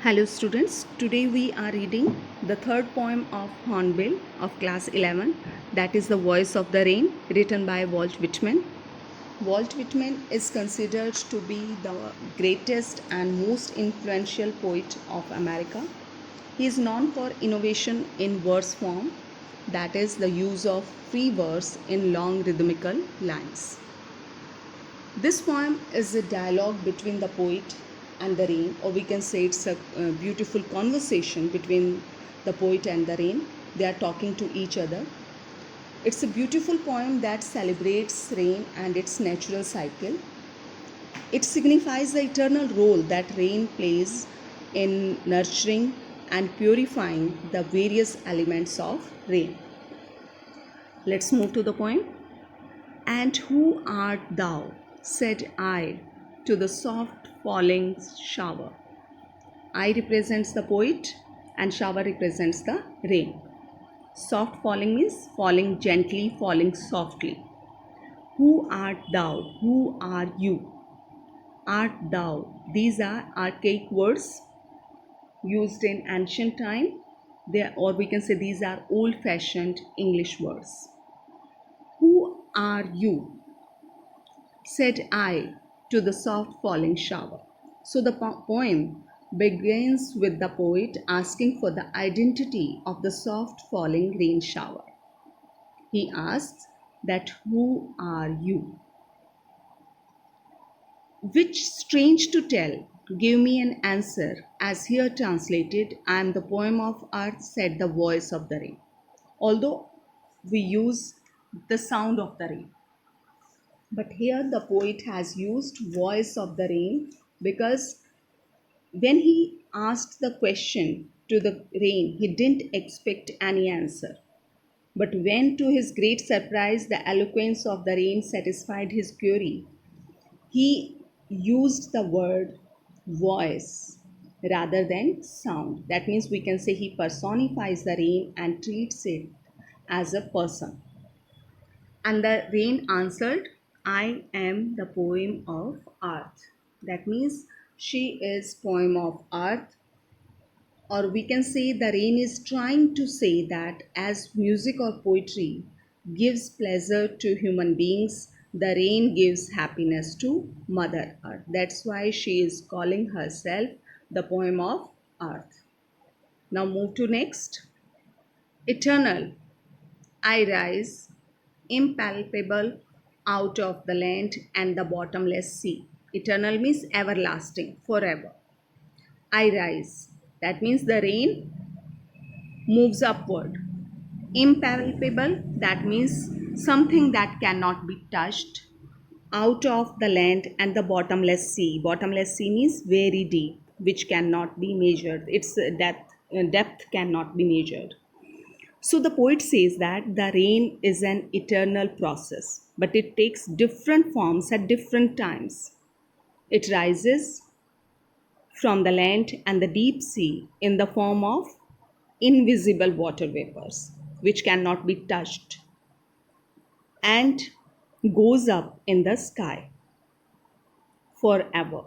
Hello students, today we are reading the third poem of Hornbill of class 11, that is The Voice of the Rain, written by Walt Whitman. Walt Whitman is considered to be the greatest and most influential poet of America. He is known for innovation in verse form, that is the use of free verse in long rhythmical lines. This poem is a dialogue between the poet and the rain, or we can say it's a beautiful conversation between the poet and the rain. They are talking to each other. It's a beautiful poem that celebrates rain and its natural cycle. It signifies the eternal role that rain plays in nurturing and purifying the various elements of rain. Let's move to the poem. And who art thou? Said I to the soft falling shower. I represents the poet and shower represents the rain. Soft falling means falling gently, falling softly. Who art thou? Who are you? Art thou? These are archaic words used in ancient time. Or we can say these are old-fashioned English words. Who are you? Said I to the soft falling shower. So the poem begins with the poet asking for the identity of the soft falling rain shower. He asks that who are you? Which, strange to tell, give me an answer, as here translated, I am the poem of earth, said the voice of the rain. Although we use the sound of the rain, but here the poet has used voice of the rain because when he asked the question to the rain, he didn't expect any answer. But when, to his great surprise, the eloquence of the rain satisfied his query, he used the word voice rather than sound. That means we can say he personifies the rain and treats it as a person. And the rain answered, I am the poem of earth. That means she is poem of earth, or we can say the rain is trying to say that as music or poetry gives pleasure to human beings, the rain gives happiness to Mother Earth. That's why she is calling herself the poem of earth. Now move to next. Eternal, I rise, impalpable, out of the land and the bottomless sea. Eternal means everlasting, forever. I rise. That means the rain moves upward. Impalpable, that means something that cannot be touched. Out of the land and the bottomless sea. Bottomless sea means very deep, which cannot be measured. Its depth cannot be measured. So the poet says that the rain is an eternal process, but it takes different forms at different times. It rises from the land and the deep sea in the form of invisible water vapors, which cannot be touched, and goes up in the sky forever.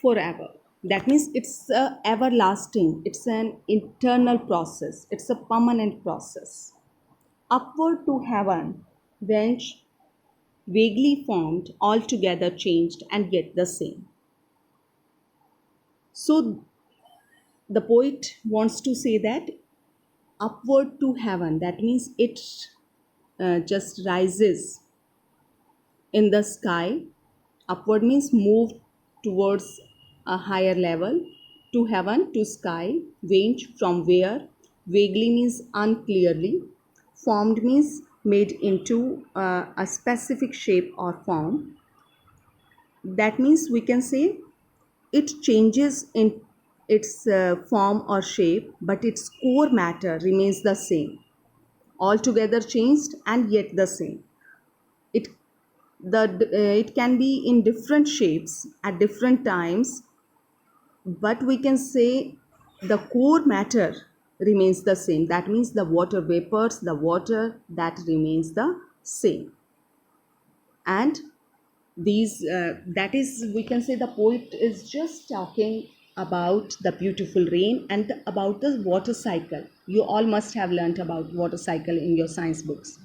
Forever. That means it's a everlasting, it's an eternal process, it's a permanent process. Upward to heaven, whence vaguely formed, altogether changed, and yet the same. So the poet wants to say that upward to heaven, that means it just rises in the sky. Upward means move towards a higher level, to heaven, to sky, range from where, vaguely means unclearly, formed means made into a specific shape or form. That means we can say it changes in its form or shape, but its core matter remains the same, altogether changed and yet the same. It it can be in different shapes at different times, but we can say the core matter remains the same. That means the water vapors, the water, that remains the same. And these that is, we can say, the poet is just talking about the beautiful rain and about the water cycle. You all must have learnt about water cycle in your science books.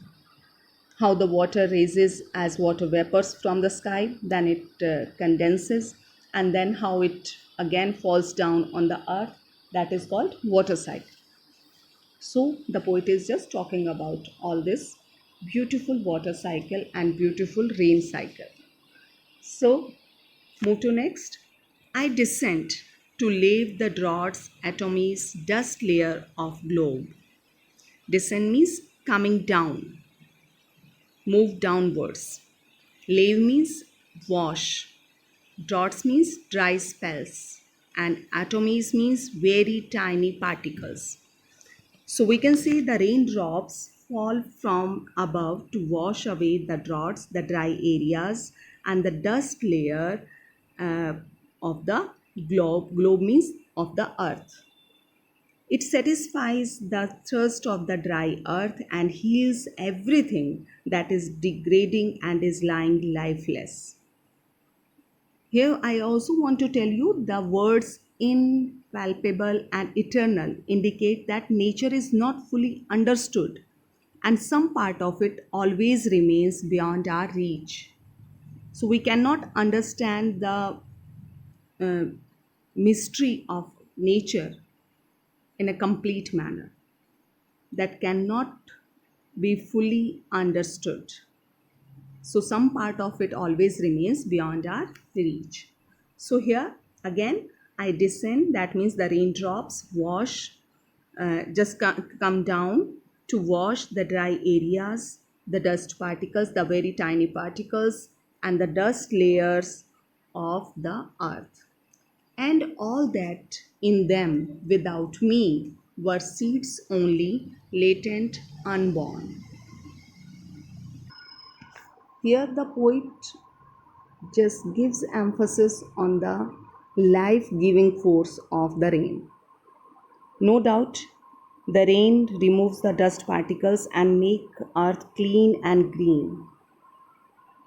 How the water rises as water vapors from the sky, then it condenses, and then how it again falls down on the earth. That is called water cycle. So the poet is just talking about all this beautiful water cycle and beautiful rain cycle. So move to next. I descend to leave the droughts atomies dust layer of globe. Descend means coming down, move downwards. Lave means wash. Dots means dry spells. And atomies means very tiny particles. So we can say the raindrops fall from above to wash away the droughts, the dry areas, and the dust layer uh, of the globe. Globe means of the earth. It satisfies the thirst of the dry earth and heals everything that is degrading and is lying lifeless. Here, I also want to tell you the words impalpable and eternal indicate that nature is not fully understood and some part of it always remains beyond our reach. So, we cannot understand the uh, mystery of nature in a complete manner that cannot be fully understood. So some part of it always remains beyond our reach. So here again, I descend, that means the raindrops wash, come down to wash the dry areas, the dust particles, the very tiny particles, and the dust layers of the earth. And all that in them without me were seeds only, latent, unborn. Here the poet just gives emphasis on the life giving force of the rain. No doubt, the rain removes the dust particles and make earth clean and green.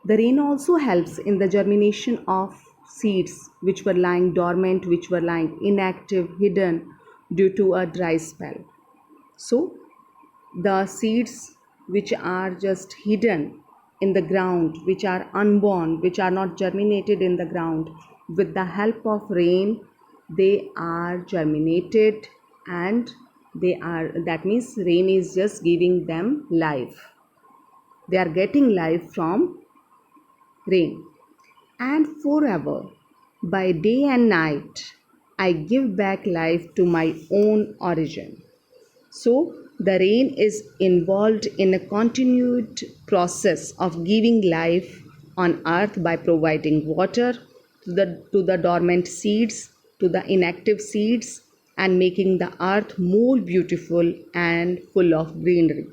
The rain also helps in the germination of seeds which were lying dormant, which were lying inactive, hidden due to a dry spell. So, the seeds which are just hidden in the ground, which are unborn, which are not germinated in the ground, with the help of rain, they are germinated and that means rain is just giving them life. They are getting life from rain. And forever, by day and night, I give back life to my own origin. So, the rain is involved in a continued process of giving life on earth by providing water to the dormant seeds, to the inactive seeds, and making the earth more beautiful and full of greenery.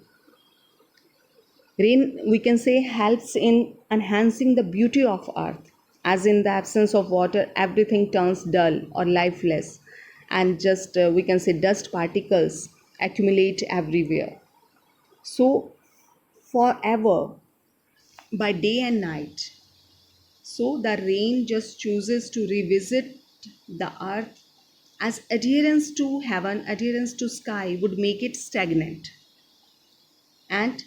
Rain, we can say, helps in enhancing the beauty of earth. As in the absence of water, everything turns dull or lifeless, and just we can say dust particles accumulate everywhere. So, forever, by day and night. So, the rain just chooses to revisit the earth as adherence to heaven, adherence to sky would make it stagnant. And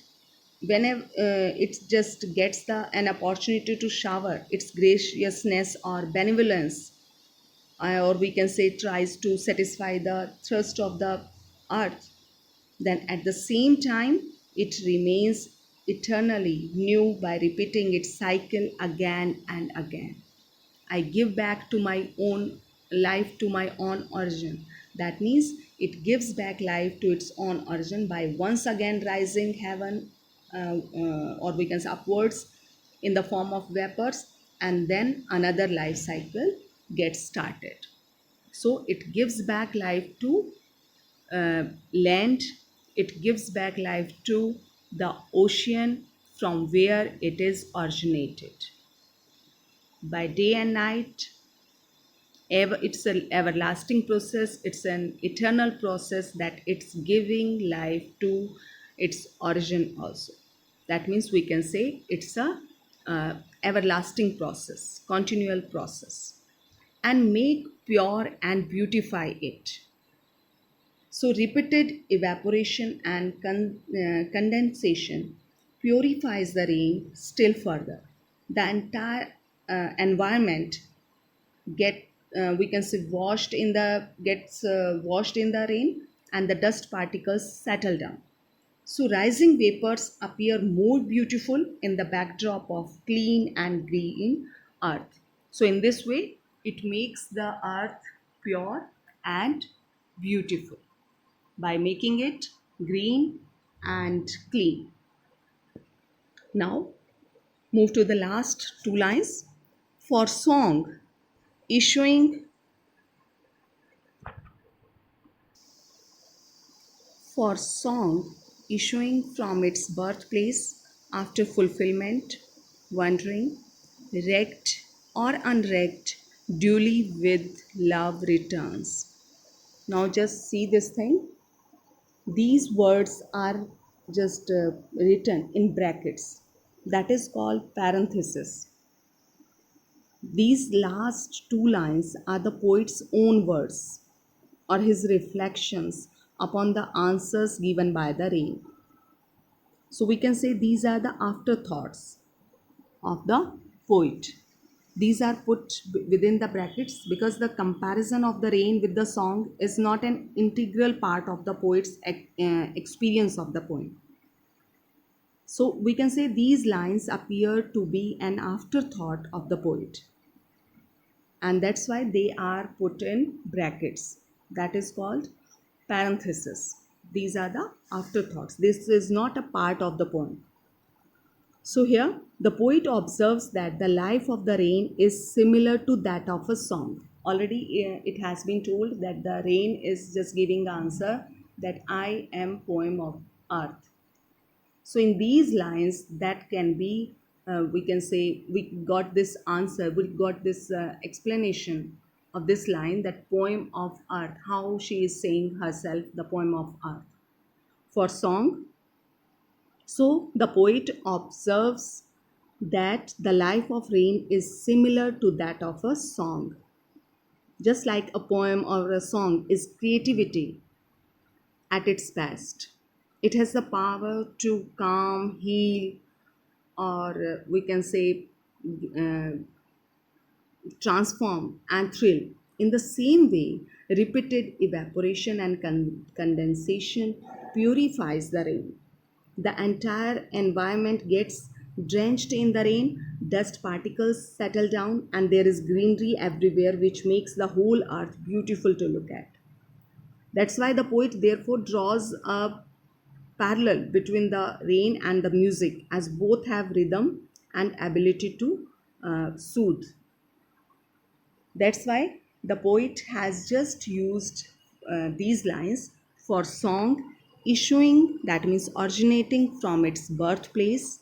whenever it just gets an opportunity to shower its graciousness or benevolence, or we can say tries to satisfy the thirst of the earth, then at the same time it remains eternally new by repeating its cycle again and again. I give back to my own life to my own origin. That means it gives back life to its own origin by once again rising heaven, or we can say upwards in the form of vapors, and then another life cycle gets started. So it gives back life to land, it gives back life to the ocean from where it is originated. By day and night, it's an everlasting process, it's an eternal process that it's giving life to its origin also. That means we can say it's a everlasting process, continual process. and make pure and beautify it. So, repeated evaporation and condensation purifies the rain still further. The entire environment get we can say washed in the gets washed in the rain, and the dust particles settle down. So, rising vapors appear more beautiful in the backdrop of clean and green earth. So, in this way, it makes the earth pure and beautiful by making it green and clean. Now, move to the last two lines. For song issuing for song issuing from its birthplace after fulfillment, wandering, wrecked or unwrecked, duly with love returns. Now, just see this thing. These words are just written in brackets. That is called parenthesis. These last two lines are the poet's own words or his reflections upon the answers given by the rain. So we can say these are the afterthoughts of the poet. These are put within the brackets because the comparison of the rain with the song is not an integral part of the poet's experience of the poem. So we can say these lines appear to be an afterthought of the poet, and that's why they are put in brackets. That is called parenthesis. These are the afterthoughts. This is not a part of the poem. So here the poet observes that the life of the rain is similar to that of a song. Already it has been told that the rain is just giving the answer that I am poem of earth. So in these lines, that can be, we can say, we got this answer, we got this explanation of this line, that poem of earth, how she is saying herself, the poem of earth. For song, so the poet observes that the life of rain is similar to that of a song. Just like a poem or a song is creativity at its best. It has the power to calm, heal, or we can say uh, transform and thrill. In the same way, repeated evaporation and condensation purifies the rain. The entire environment gets drenched in the rain, dust particles settle down, and there is greenery everywhere, which makes the whole earth beautiful to look at. That's why the poet therefore draws a parallel between the rain and the music, as both have rhythm and ability to soothe. That's why the poet has just used these lines for song issuing, that means originating from its birthplace,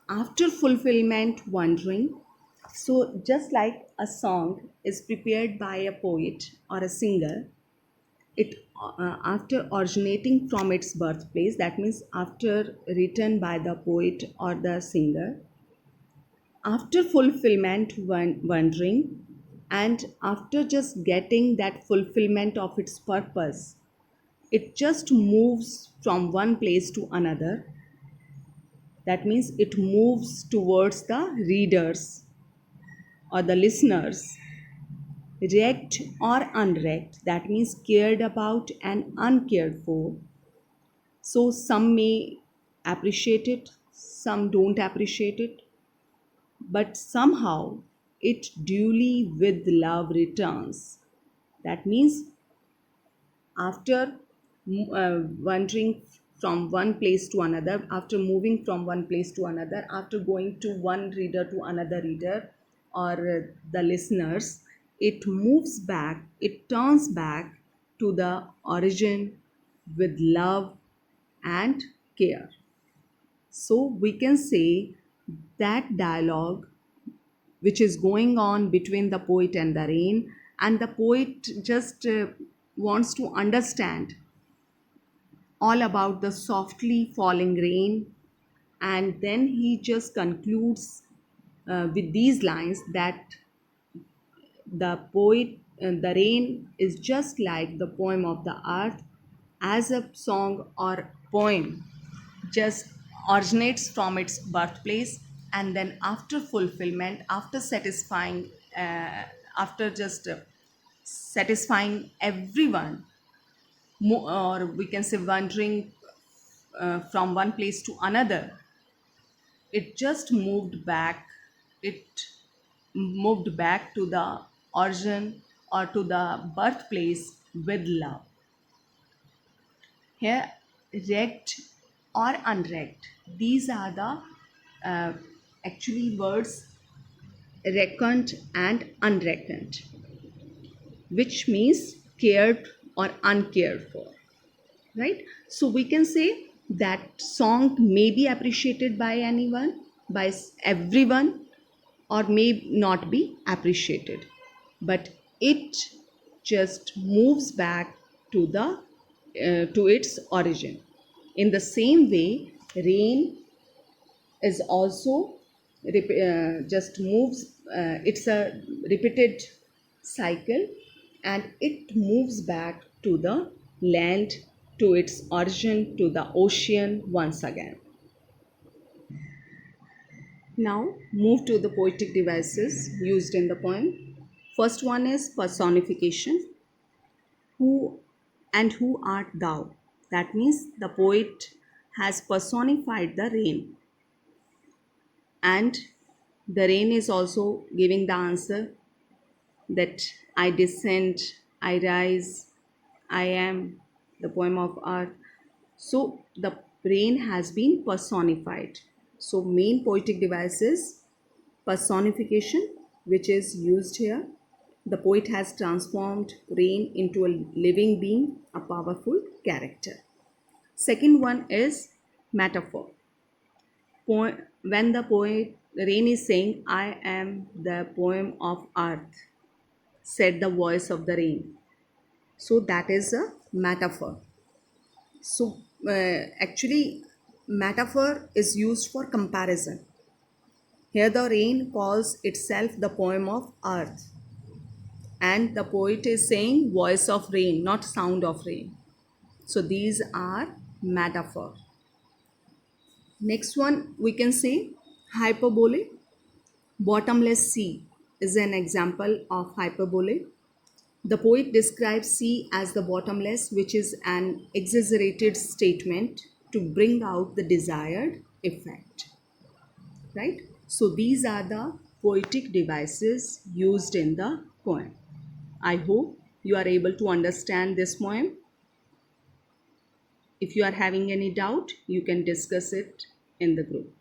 after fulfillment, wandering. So, just like a song is prepared by a poet or a singer, it after originating from its birthplace, that means after written by the poet or the singer, after fulfillment wondering, and after just getting that fulfillment of its purpose, it just moves from one place to another. That means it moves towards the readers or the listeners, wrecked or unwrecked, that means cared about and uncared for. So some may appreciate it, some don't appreciate it, but somehow it duly with love returns. That means after wandering from one place to another, after moving from one place to another, after going to one reader to another reader or the listeners, it moves back, it turns back to the origin with love and care. So we can say that dialogue which is going on between the poet and the rain, and the poet just wants to understand all about the softly falling rain, and then he just concludes with these lines that The rain is just like the poem of the earth, as a song or poem just originates from its birthplace, and then after fulfillment, uh, after just satisfying everyone, or we can say wandering from one place to another, it just moved back to the origin or to the birthplace with love. Here, wrecked or unwrecked, these are the uh, actually words, reckoned and unreckoned, which means cared or uncared for, right? So we can say that song may be appreciated by anyone, by everyone, or may not be appreciated, but it just moves back to the to its origin. In the same way, rain is also just moves, it's a repeated cycle, and it moves back to the land, to its origin, to the ocean once again. Now move to the poetic devices used in the poem. First one is personification. Who and who art thou? That means the poet has personified the rain, and the rain is also giving the answer that I descend, I rise, I am the poem of earth. So the rain has been personified. So main poetic device is personification, which is used here. The poet has transformed rain into a living being, a powerful character. Second one is metaphor. When the poet rain is saying, I am the poem of earth, said the voice of the rain. So that is a metaphor. So actually, metaphor is used for comparison. Here the rain calls itself the poem of earth, and the poet is saying voice of rain, not sound of rain. So these are metaphor. Next one we can say hyperbole. Bottomless sea is an example of hyperbole. The poet describes sea as the bottomless, which is an exaggerated statement to bring out the desired effect. Right? So these are the poetic devices used in the poem. I hope you are able to understand this poem. If you are having any doubt, you can discuss it in the group.